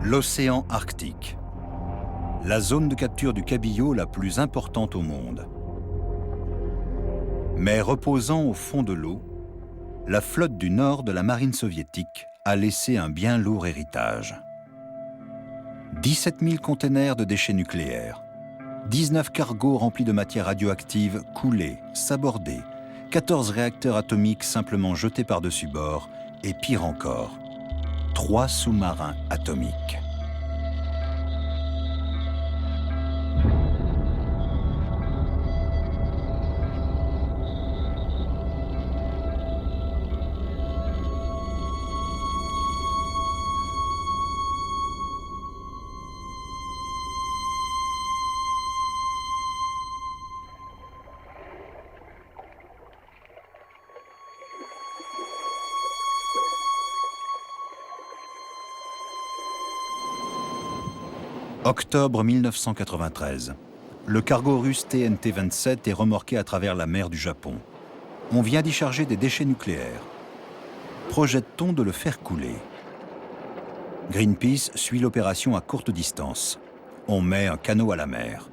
L'océan Arctique. La zone de capture du cabillaud la plus importante au monde. Mais reposant au fond de l'eau, la flotte du nord de la marine soviétique a laissé un bien lourd héritage. 17 000 containers de déchets nucléaires, 19 cargos remplis de matières radioactives coulés, sabordés, 14 réacteurs atomiques simplement jetés par-dessus bord, et pire encore, 3 sous-marins atomiques. Octobre 1993. Le cargo russe TNT-27 est remorqué à travers la mer du Japon. On vient d'y charger des déchets nucléaires. Projette-t-on de le faire couler? Greenpeace suit l'opération à courte distance. On met un canot à la mer.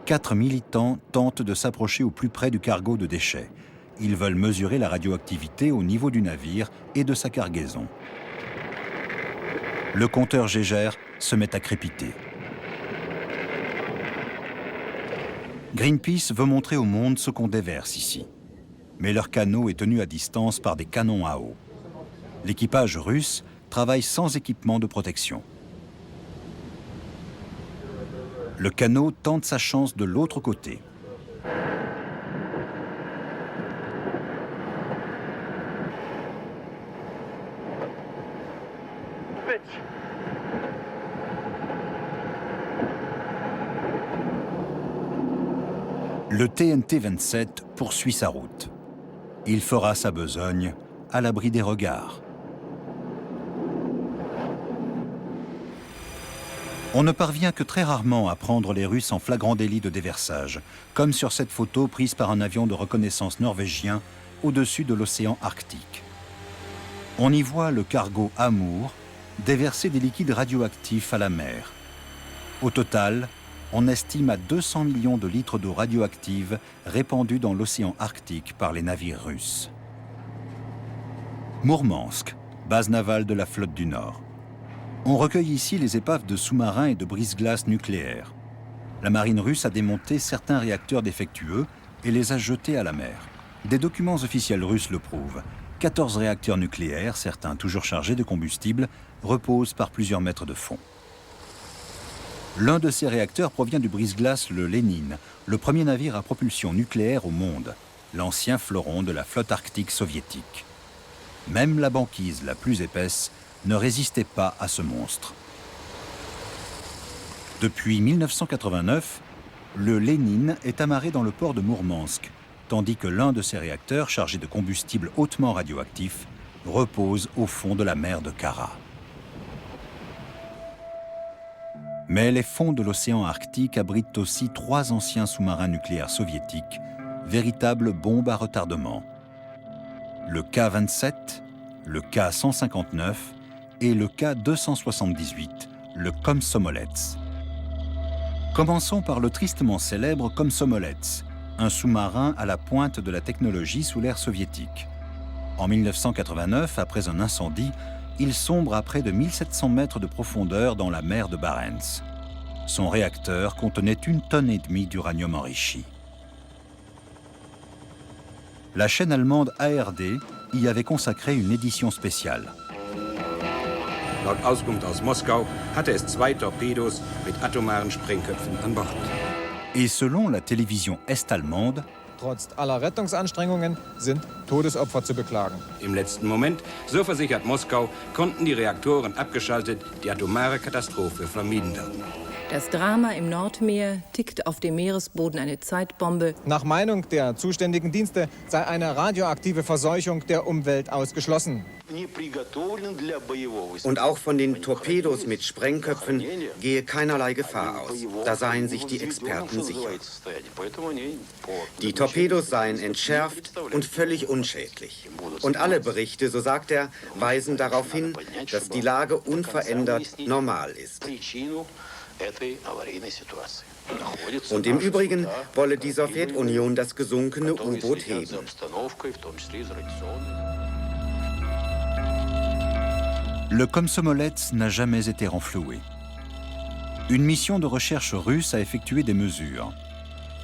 4 militants tentent de s'approcher au plus près du cargo de déchets. Ils veulent mesurer la radioactivité au niveau du navire et de sa cargaison. Le compteur Geiger se met à crépiter. Greenpeace veut montrer au monde ce qu'on déverse ici. Mais leur canot est tenu à distance par des canons à eau. L'équipage russe travaille sans équipement de protection. Le canot tente sa chance de l'autre côté. Le TNT-27 poursuit sa route. Il fera sa besogne à l'abri des regards. On ne parvient que très rarement à prendre les Russes en flagrant délit de déversage, comme sur cette photo prise par un avion de reconnaissance norvégien au-dessus de l'océan Arctique. On y voit le cargo Amour déverser des liquides radioactifs à la mer. Au total, on estime à 200 millions de litres d'eau radioactive répandue dans l'océan Arctique par les navires russes. Mourmansk, base navale de la flotte du Nord. On recueille ici les épaves de sous-marins et de brise-glaces nucléaires. La marine russe a démonté certains réacteurs défectueux et les a jetés à la mer. Des documents officiels russes le prouvent. 14 réacteurs nucléaires, certains toujours chargés de combustible, reposent par plusieurs mètres de fond. L'un de ces réacteurs provient du brise-glace le Lénine, le premier navire à propulsion nucléaire au monde, l'ancien fleuron de la flotte arctique soviétique. Même la banquise la plus épaisse ne résistait pas à ce monstre. Depuis 1989, le Lénine est amarré dans le port de Mourmansk, tandis que l'un de ses réacteurs, chargé de combustible hautement radioactif, repose au fond de la mer de Kara. Mais les fonds de l'océan Arctique abritent aussi 3 anciens sous-marins nucléaires soviétiques, véritables bombes à retardement. Le K-27, le K-159 et le K-278, le Komsomolets. Commençons par le tristement célèbre Komsomolets, un sous-marin à la pointe de la technologie sous l'ère soviétique. En 1989, après un incendie, il sombre à près de 1700 mètres de profondeur dans la mer de Barents. Son réacteur contenait 1,5 tonne d'uranium enrichi. La chaîne allemande ARD y avait consacré une édition spéciale. Laut Auskunft aus Moskau hatte es 2 Torpedos mit atomaren Sprengköpfen an Bord. Et selon la télévision est-allemande, Trotz aller Rettungsanstrengungen sind Todesopfer zu beklagen. Im letzten Moment, so versichert Moskau, konnten die Reaktoren abgeschaltet, die atomare Katastrophe vermieden werden. Das Drama im Nordmeer tickt auf dem Meeresboden eine Zeitbombe. Nach Meinung der zuständigen Dienste sei eine radioaktive Verseuchung der Umwelt ausgeschlossen. Und auch von den Torpedos mit Sprengköpfen gehe keinerlei Gefahr aus. Da seien sich die Experten sicher. Die Torpedos seien entschärft und völlig unschädlich. Und alle Berichte, so sagt er, weisen darauf hin, dass die Lage unverändert normal ist. Und im Übrigen wolle die Sowjetunion das gesunkene U-Boot heben. Le Komsomolets n'a jamais été renfloué. Une mission de recherche russe a effectué des mesures.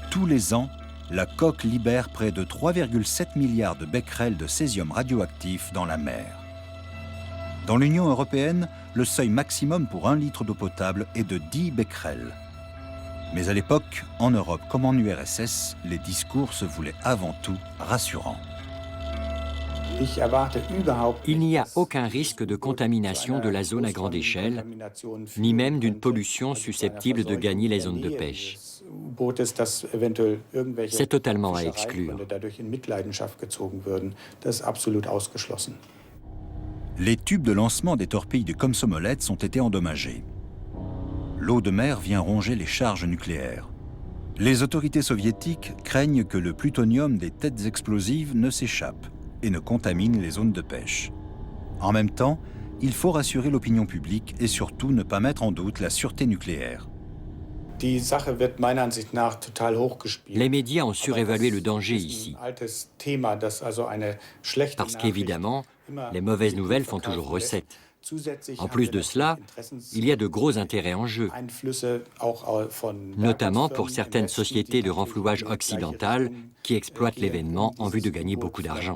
Tous les ans, la coque libère près de 3,7 milliards de becquerels de césium radioactif dans la mer. Dans l'Union européenne, le seuil maximum pour 1 litre d'eau potable est de 10 becquerels. Mais à l'époque, en Europe comme en URSS, les discours se voulaient avant tout rassurants. Il n'y a aucun risque de contamination de la zone à grande échelle, ni même d'une pollution susceptible de gagner les zones de pêche. C'est totalement à exclure. Les tubes de lancement des torpilles du Komsomolets ont été endommagés. L'eau de mer vient ronger les charges nucléaires. Les autorités soviétiques craignent que le plutonium des têtes explosives ne s'échappe et ne contamine les zones de pêche. En même temps, il faut rassurer l'opinion publique et surtout ne pas mettre en doute la sûreté nucléaire. Les médias ont surévalué le danger ici, parce qu'évidemment, les mauvaises nouvelles font toujours recette. En plus de cela, il y a de gros intérêts en jeu, notamment pour certaines sociétés de renflouage occidentales qui exploitent l'événement en vue de gagner beaucoup d'argent.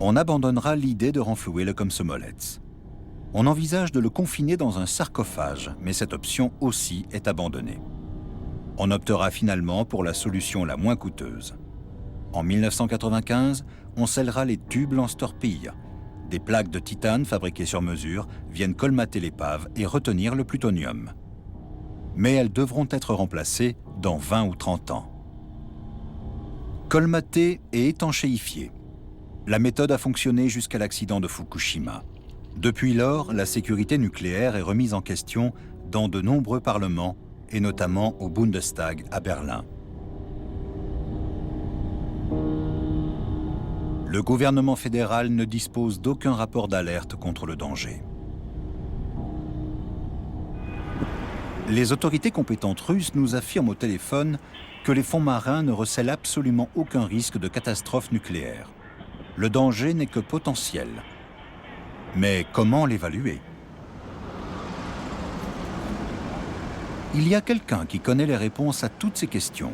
On abandonnera l'idée de renflouer le Komsomolets. On envisage de le confiner dans un sarcophage, mais cette option aussi est abandonnée. On optera finalement pour la solution la moins coûteuse. En 1995, on scellera les tubes lance-torpilles. Des plaques de titane fabriquées sur mesure viennent colmater l'épave et retenir le plutonium. Mais elles devront être remplacées dans 20 ou 30 ans. Colmater et étanchéifier. La méthode a fonctionné jusqu'à l'accident de Fukushima. Depuis lors, la sécurité nucléaire est remise en question dans de nombreux parlements, et notamment au Bundestag à Berlin. Le gouvernement fédéral ne dispose d'aucun rapport d'alerte contre le danger. Les autorités compétentes russes nous affirment au téléphone que les fonds marins ne recèlent absolument aucun risque de catastrophe nucléaire. Le danger n'est que potentiel. Mais comment l'évaluer? Il y a quelqu'un qui connaît les réponses à toutes ces questions.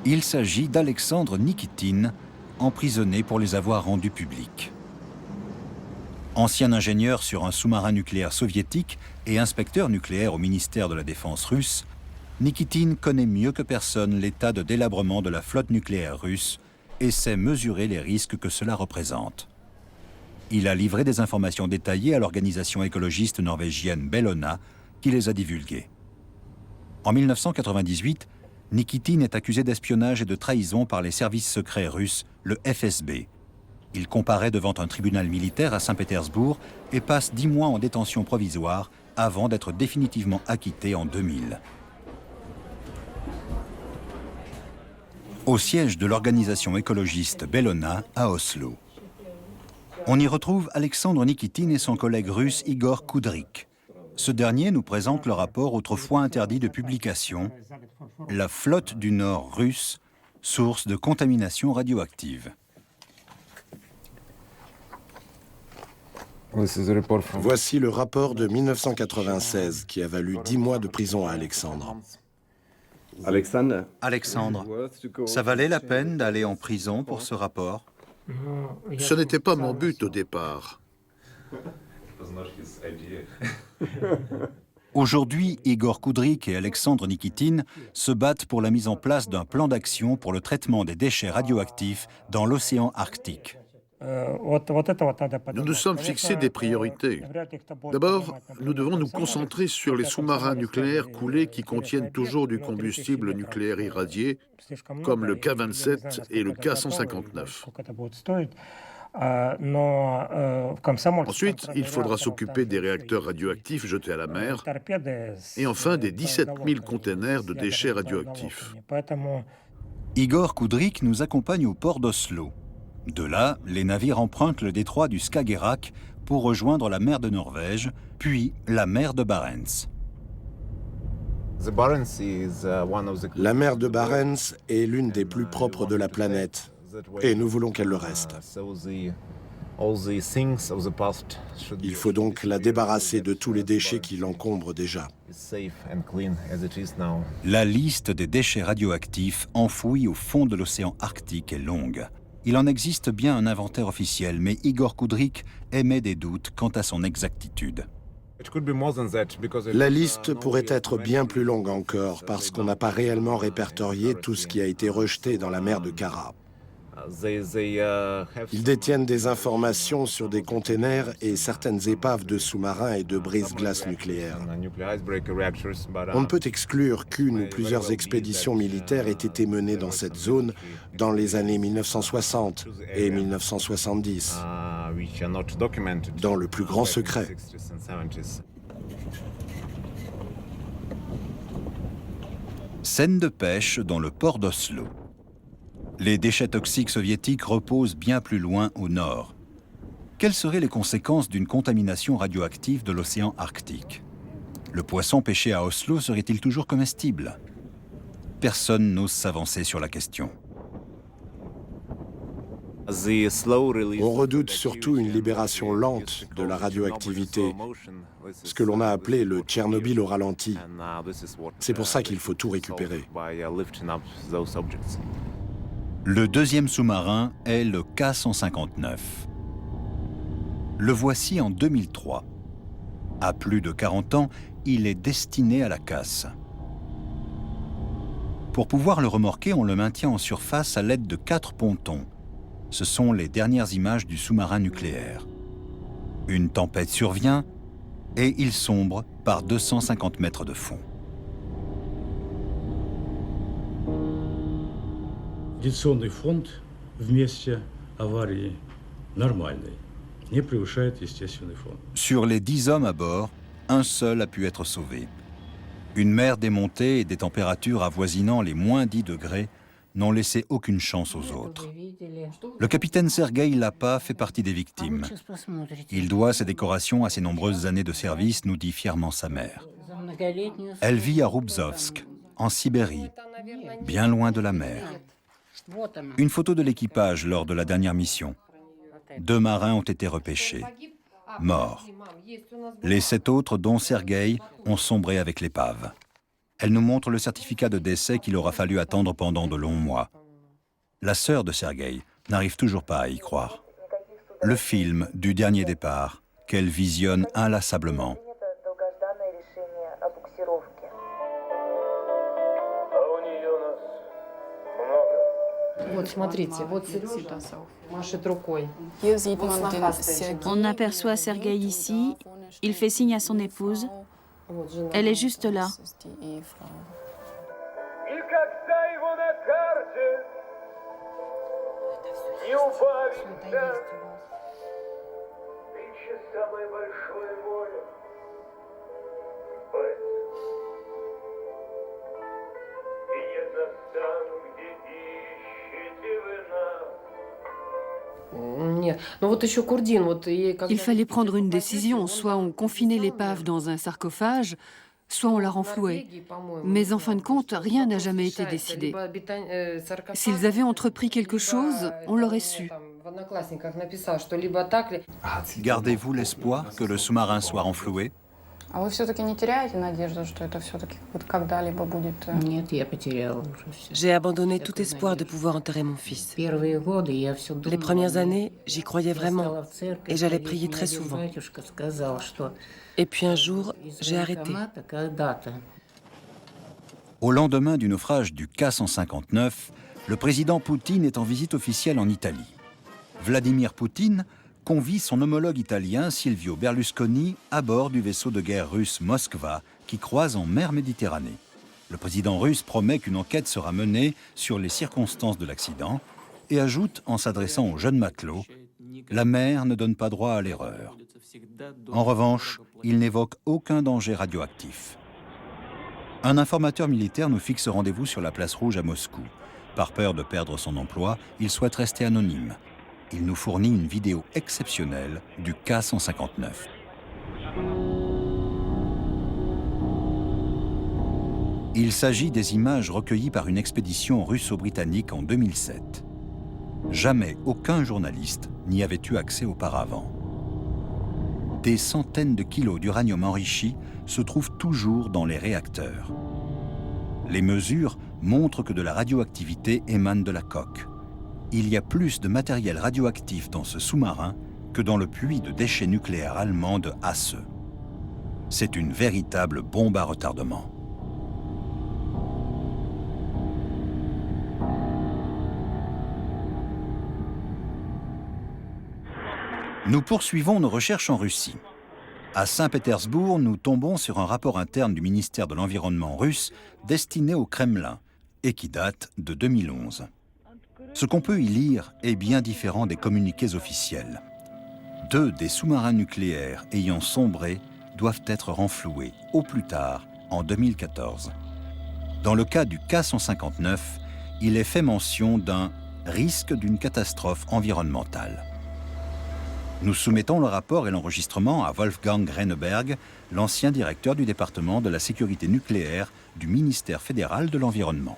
Il s'agit d'Alexandre Nikitine, emprisonné pour les avoir rendus publics. Ancien ingénieur sur un sous-marin nucléaire soviétique et inspecteur nucléaire au ministère de la Défense russe, Nikitine connaît mieux que personne l'état de délabrement de la flotte nucléaire russe et sait mesurer les risques que cela représente. Il a livré des informations détaillées à l'organisation écologiste norvégienne Bellona, qui les a divulguées. En 1998, Nikitine est accusé d'espionnage et de trahison par les services secrets russes, le FSB. Il comparaît devant un tribunal militaire à Saint-Pétersbourg et passe 10 mois en détention provisoire avant d'être définitivement acquitté en 2000. Au siège de l'organisation écologiste Bellona à Oslo. On y retrouve Alexandre Nikitine et son collègue russe Igor Koudryk. Ce dernier nous présente le rapport autrefois interdit de publication, La flotte du Nord russe, source de contamination radioactive. Voici le rapport de 1996 qui a valu 10 mois de prison à Alexandre. Alexandre, ça valait la peine d'aller en prison pour ce rapport? Ce n'était pas mon but au départ. Aujourd'hui, Igor Koudryk et Alexandre Nikitine se battent pour la mise en place d'un plan d'action pour le traitement des déchets radioactifs dans l'océan Arctique. Nous nous sommes fixés des priorités. D'abord, nous devons nous concentrer sur les sous-marins nucléaires coulés qui contiennent toujours du combustible nucléaire irradié, comme le K-27 et le K-159. Ensuite, il faudra s'occuper des réacteurs radioactifs jetés à la mer et enfin des 17 000 containers de déchets radioactifs. Igor Kudryk nous accompagne au port d'Oslo. De là, les navires empruntent le détroit du Skagerrak pour rejoindre la mer de Norvège, puis la mer de Barents. La mer de Barents est l'une des plus propres de la planète, et nous voulons qu'elle le reste. Il faut donc la débarrasser de tous les déchets qui l'encombrent déjà. La liste des déchets radioactifs enfouis au fond de l'océan Arctique est longue. Il en existe bien un inventaire officiel, mais Igor Kudryk émet des doutes quant à son exactitude. La liste pourrait être bien plus longue encore, parce qu'on n'a pas réellement répertorié tout ce qui a été rejeté dans la mer de Kara. Ils détiennent des informations sur des containers et certaines épaves de sous-marins et de brise-glaces nucléaires. On ne peut exclure qu'une ou plusieurs expéditions militaires aient été menées dans cette zone dans les années 1960 et 1970, dans le plus grand secret. Scène de pêche dans le port d'Oslo. Les déchets toxiques soviétiques reposent bien plus loin au nord. Quelles seraient les conséquences d'une contamination radioactive de l'océan Arctique? Le poisson pêché à Oslo serait-il toujours comestible? Personne n'ose s'avancer sur la question. On redoute surtout une libération lente de la radioactivité, ce que l'on a appelé le Tchernobyl au ralenti. C'est pour ça qu'il faut tout récupérer. Le deuxième sous-marin est le K-159. Le voici en 2003. À plus de 40 ans, il est destiné à la casse. Pour pouvoir le remorquer, on le maintient en surface à l'aide de 4 pontons. Ce sont les dernières images du sous-marin nucléaire. Une tempête survient et il sombre par 250 mètres de fond. Радиационный фонд в месте аварии нормальный, не превышает естественный фонд. Sur les 10 hommes à bord, un seul a pu être sauvé. Une mer démontée et des températures avoisinant les moins 10 degrés n'ont laissé aucune chance aux autres. Le capitaine Sergueï Lapa fait partie des victimes. Il doit ses décorations à ses nombreuses années de service, nous dit fièrement sa mère. Elle vit à Rubzovsk, en Sibérie, bien loin de la mer. Une photo de l'équipage lors de la dernière mission. 2 marins ont été repêchés, morts. Les 7 autres, dont Sergueï, ont sombré avec l'épave. Elle nous montre le certificat de décès qu'il aura fallu attendre pendant de longs mois. La sœur de Sergueï n'arrive toujours pas à y croire. Le film du dernier départ, qu'elle visionne inlassablement. On aperçoit Sergueï ici, il fait signe à son épouse. Elle est juste là. Il fallait prendre une décision, soit on confinait l'épave dans un sarcophage, soit on la renflouait. Mais en fin de compte, rien n'a jamais été décidé. S'ils avaient entrepris quelque chose, on l'aurait su. Gardez-vous l'espoir que le sous-marin soit renfloué? J'ai abandonné tout espoir de pouvoir enterrer mon fils. Les premières années, j'y croyais vraiment et j'allais prier très souvent. Et puis un jour, j'ai arrêté. Au lendemain du naufrage du K-159, le président Poutine est en visite officielle en Italie. Vladimir Poutine convie son homologue italien Silvio Berlusconi à bord du vaisseau de guerre russe Moskva qui croise en mer Méditerranée. Le président russe promet qu'une enquête sera menée sur les circonstances de l'accident et ajoute, en s'adressant aux jeunes matelots, « La mer ne donne pas droit à l'erreur ». En revanche, il n'évoque aucun danger radioactif. Un informateur militaire nous fixe rendez-vous sur la place Rouge à Moscou. Par peur de perdre son emploi, il souhaite rester anonyme. Il nous fournit une vidéo exceptionnelle du K-159. Il s'agit des images recueillies par une expédition russo-britannique en 2007. Jamais aucun journaliste n'y avait eu accès auparavant. Des centaines de kilos d'uranium enrichi se trouvent toujours dans les réacteurs. Les mesures montrent que de la radioactivité émane de la coque. Il y a plus de matériel radioactif dans ce sous-marin que dans le puits de déchets nucléaires allemand de Hasse. C'est une véritable bombe à retardement. Nous poursuivons nos recherches en Russie. À Saint-Pétersbourg, nous tombons sur un rapport interne du ministère de l'Environnement russe destiné au Kremlin et qui date de 2011. Ce qu'on peut y lire est bien différent des communiqués officiels. 2 des sous-marins nucléaires ayant sombré doivent être renfloués, au plus tard, en 2014. Dans le cas du K-159, il est fait mention d'un risque d'une catastrophe environnementale. Nous soumettons le rapport et l'enregistrement à Wolfgang Renneberg, l'ancien directeur du département de la sécurité nucléaire du ministère fédéral de l'Environnement.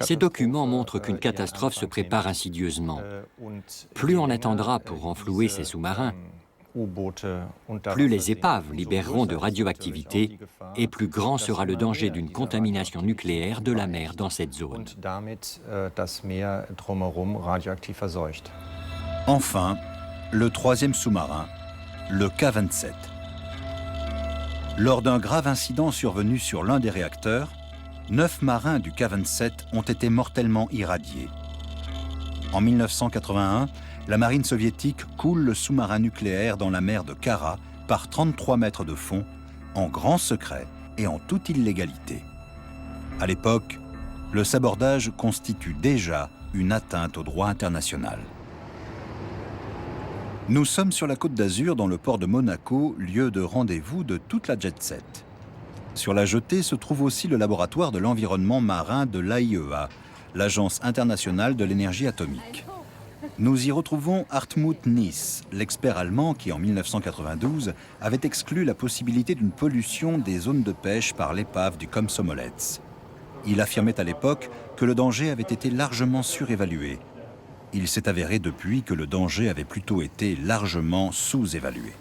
Ces documents montrent qu'une catastrophe se prépare insidieusement. Plus on attendra pour renflouer ces sous-marins, plus les épaves libéreront de radioactivité et plus grand sera le danger d'une contamination nucléaire de la mer dans cette zone. Enfin, le 3e sous-marin, le K-27. Lors d'un grave incident survenu sur l'un des réacteurs, 9 marins du K-27 ont été mortellement irradiés. En 1981, la marine soviétique coule le sous-marin nucléaire dans la mer de Kara par 33 mètres de fond, en grand secret et en toute illégalité. À l'époque, le sabordage constitue déjà une atteinte au droit international. Nous sommes sur la Côte d'Azur, dans le port de Monaco, lieu de rendez-vous de toute la jet-set. Sur la jetée se trouve aussi le laboratoire de l'environnement marin de l'AIEA, l'Agence internationale de l'énergie atomique. Nous y retrouvons Hartmut Nies, l'expert allemand qui, en 1992, avait exclu la possibilité d'une pollution des zones de pêche par l'épave du Komsomolets. Il affirmait à l'époque que le danger avait été largement surévalué. Il s'est avéré depuis que le danger avait plutôt été largement sous-évalué.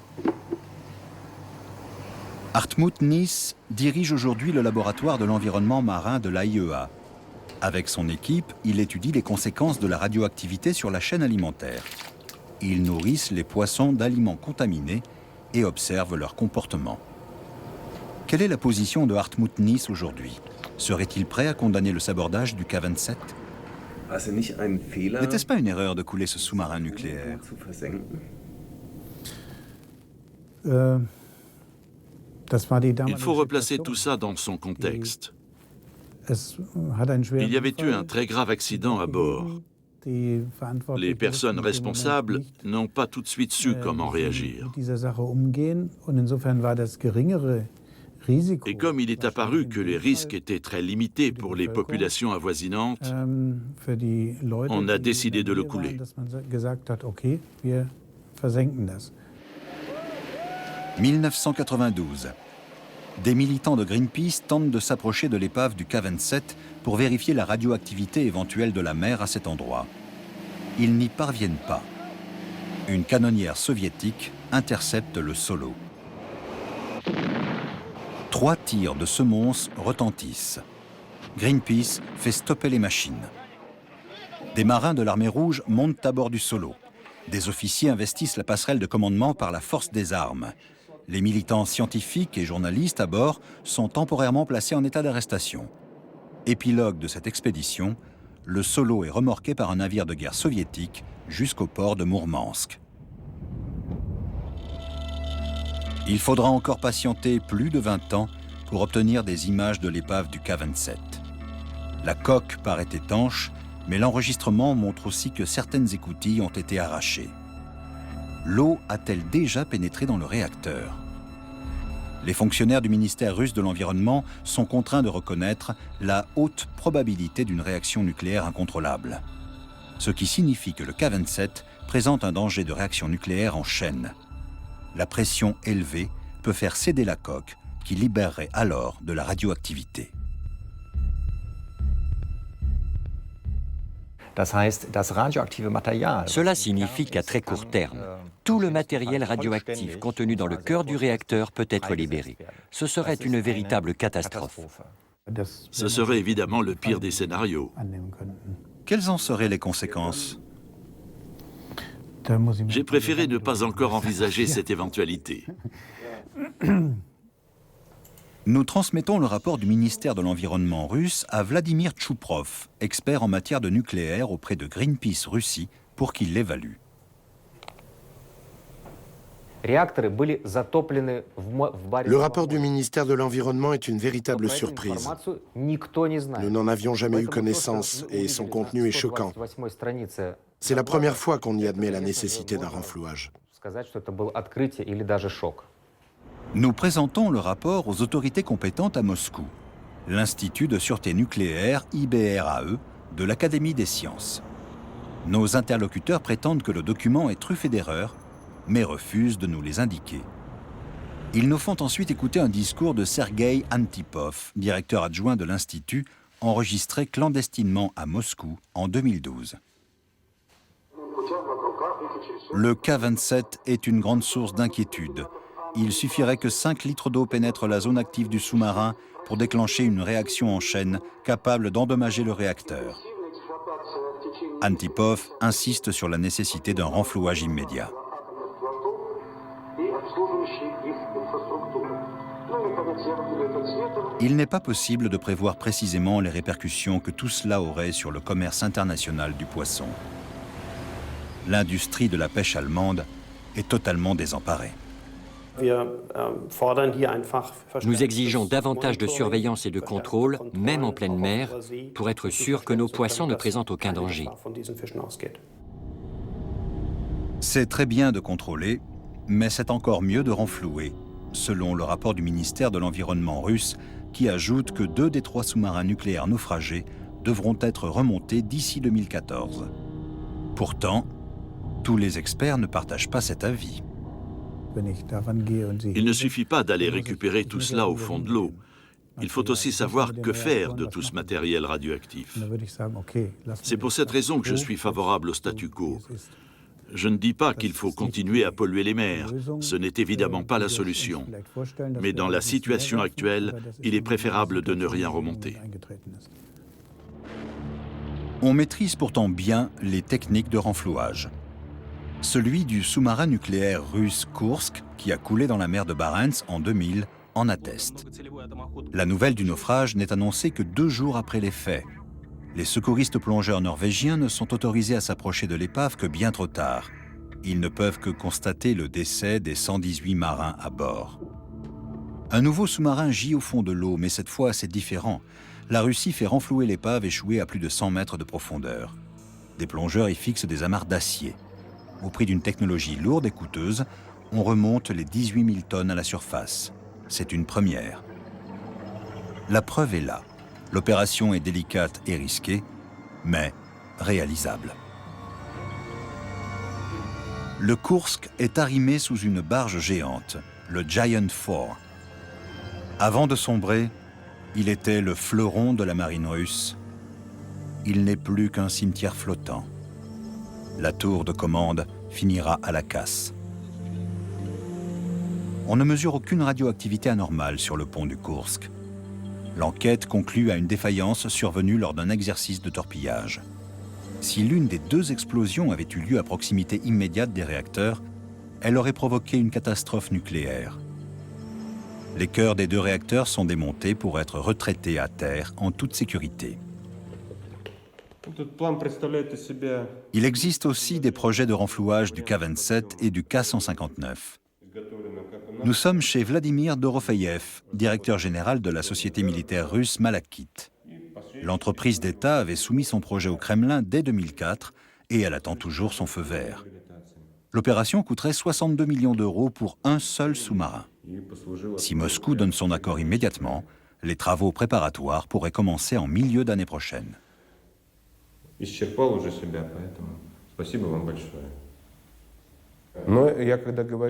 Hartmut Nies dirige aujourd'hui le laboratoire de l'environnement marin de l'AIEA. Avec son équipe, il étudie les conséquences de la radioactivité sur la chaîne alimentaire. Ils nourrissent les poissons d'aliments contaminés et observent leur comportement. Quelle est la position de Hartmut Nies aujourd'hui? Serait-il prêt à condamner le sabordage du K-27? N'était-ce pas une erreur de couler ce sous-marin nucléaire? Il faut replacer tout ça dans son contexte. Il y avait eu un très grave accident à bord. Les personnes responsables n'ont pas tout de suite su comment réagir. Et comme il est apparu que les risques étaient très limités pour les populations avoisinantes, on a décidé de le couler. 1992. Des militants de Greenpeace tentent de s'approcher de l'épave du K-27 pour vérifier la radioactivité éventuelle de la mer à cet endroit. Ils n'y parviennent pas. Une canonnière soviétique intercepte le solo. 3 tirs de semonce retentissent. Greenpeace fait stopper les machines. Des marins de l'armée rouge montent à bord du solo. Des officiers investissent la passerelle de commandement par la force des armes. Les militants scientifiques et journalistes à bord sont temporairement placés en état d'arrestation. Épilogue de cette expédition, le Solo est remorqué par un navire de guerre soviétique jusqu'au port de Mourmansk. Il faudra encore patienter plus de 20 ans pour obtenir des images de l'épave du K-27. La coque paraît étanche, mais l'enregistrement montre aussi que certaines écoutilles ont été arrachées. L'eau a-t-elle déjà pénétré dans le réacteur? Les fonctionnaires du ministère russe de l'Environnement sont contraints de reconnaître la haute probabilité d'une réaction nucléaire incontrôlable. Ce qui signifie que le K-27 présente un danger de réaction nucléaire en chaîne. La pression élevée peut faire céder la coque, qui libérerait alors de la radioactivité. Cela signifie qu'à très court terme, tout le matériel radioactif contenu dans le cœur du réacteur peut être libéré. Ce serait une véritable catastrophe. Ce serait évidemment le pire des scénarios. Quelles en seraient les conséquences? J'ai préféré ne pas encore envisager cette éventualité. Nous transmettons le rapport du ministère de l'Environnement russe à Vladimir Tchouprov, expert en matière de nucléaire auprès de Greenpeace Russie, pour qu'il l'évalue. Le rapport du ministère de l'Environnement est une véritable surprise. Nous n'en avions jamais eu connaissance et son contenu est choquant. C'est la première fois qu'on y admet la nécessité d'un renflouage. Nous présentons le rapport aux autorités compétentes à Moscou, l'Institut de sûreté nucléaire IBRAE de l'Académie des sciences. Nos interlocuteurs prétendent que le document est truffé d'erreurs, mais refusent de nous les indiquer. Ils nous font ensuite écouter un discours de Sergueï Antipov, directeur adjoint de l'Institut, enregistré clandestinement à Moscou en 2012. Le K-27 est une grande source d'inquiétude. Il suffirait que 5 litres d'eau pénètrent la zone active du sous-marin pour déclencher une réaction en chaîne capable d'endommager le réacteur. Antipov insiste sur la nécessité d'un renflouage immédiat. Il n'est pas possible de prévoir précisément les répercussions que tout cela aurait sur le commerce international du poisson. L'industrie de la pêche allemande est totalement désemparée. Nous exigeons davantage de surveillance et de contrôle, même en pleine mer, pour être sûr que nos poissons ne présentent aucun danger. C'est très bien de contrôler, mais c'est encore mieux de renflouer, selon le rapport du ministère de l'Environnement russe, qui ajoute que 2 des 3 sous-marins nucléaires naufragés devront être remontés d'ici 2014. Pourtant, tous les experts ne partagent pas cet avis. Il ne suffit pas d'aller récupérer tout cela au fond de l'eau. Il faut aussi savoir que faire de tout ce matériel radioactif. C'est pour cette raison que je suis favorable au statu quo. Je ne dis pas qu'il faut continuer à polluer les mers. Ce n'est évidemment pas la solution. Mais dans la situation actuelle, il est préférable de ne rien remonter. On maîtrise pourtant bien les techniques de renflouage. Celui du sous-marin nucléaire russe Kursk, qui a coulé dans la mer de Barents en 2000, en atteste. La nouvelle du naufrage n'est annoncée que 2 jours après les faits. Les secouristes plongeurs norvégiens ne sont autorisés à s'approcher de l'épave que bien trop tard. Ils ne peuvent que constater le décès des 118 marins à bord. Un nouveau sous-marin gît au fond de l'eau, mais cette fois c'est différent. La Russie fait renflouer l'épave échouée à plus de 100 mètres de profondeur. Des plongeurs y fixent des amarres d'acier. Au prix d'une technologie lourde et coûteuse, on remonte les 18 000 tonnes à la surface. C'est une première. La preuve est là. L'opération est délicate et risquée, mais réalisable. Le Kursk est arrimé sous une barge géante, le Giant 4. Avant de sombrer, il était le fleuron de la marine russe. Il n'est plus qu'un cimetière flottant. La tour de commande finira à la casse. On ne mesure aucune radioactivité anormale sur le pont du Kursk. L'enquête conclut à une défaillance survenue lors d'un exercice de torpillage. Si l'une des 2 explosions avait eu lieu à proximité immédiate des réacteurs, elle aurait provoqué une catastrophe nucléaire. Les cœurs des 2 réacteurs sont démontés pour être retraités à terre en toute sécurité. Il existe aussi des projets de renflouage du K-27 et du K-159. Nous sommes chez Vladimir Dorofeyev, directeur général de la société militaire russe Malachit. L'entreprise d'État avait soumis son projet au Kremlin dès 2004 et elle attend toujours son feu vert. L'opération coûterait 62 millions d'euros pour un seul sous-marin. Si Moscou donne son accord immédiatement, les travaux préparatoires pourraient commencer en milieu d'année prochaine.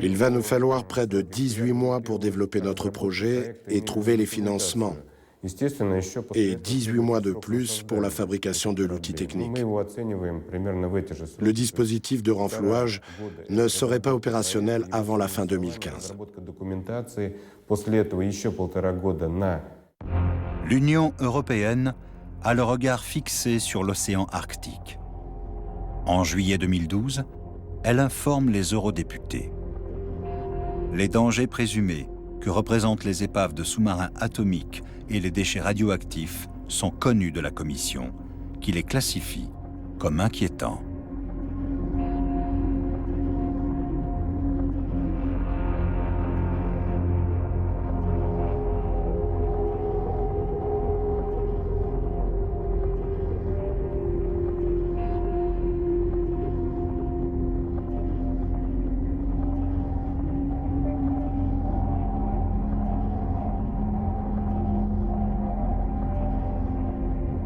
Il va nous falloir près de 18 mois pour développer notre projet et trouver les financements. Et 18 mois de plus pour la fabrication de l'outil technique. Le dispositif de renflouage ne serait pas opérationnel avant la fin 2015. L'Union européenne a le regard fixé sur l'océan Arctique. En juillet 2012, elle informe les eurodéputés. Les dangers présumés que représentent les épaves de sous-marins atomiques et les déchets radioactifs sont connus de la Commission, qui les classifie comme inquiétants.